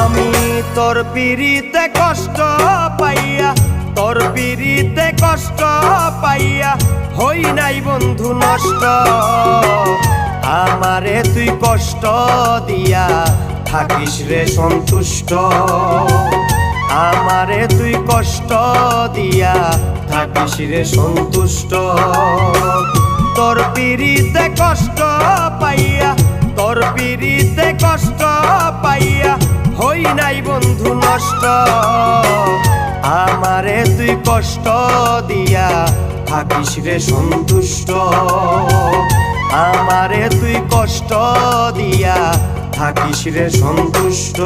আমি তোর পিড়িতে কষ্ট পাইয়া, তোর পিড়িতে কষ্ট পাইয়া হই নাই বন্ধু নষ্ট। আমারে তুই কষ্ট দিয়া থাকিস রে সন্তুষ্ট, আমারে তুই কষ্ট দিয়া থাকিস রে সন্তুষ্ট। তোর পিড়িতে কষ্ট পাইয়া, তোর পিড়িতে কষ্ট পাইয়া হই নাই বন্ধু নষ্ট। আমারে তুই কষ্ট দিয়া থাকিস রে সন্তুষ্ট, আমারে তুই কষ্ট দিয়া থাকিস রে সন্তুষ্ট।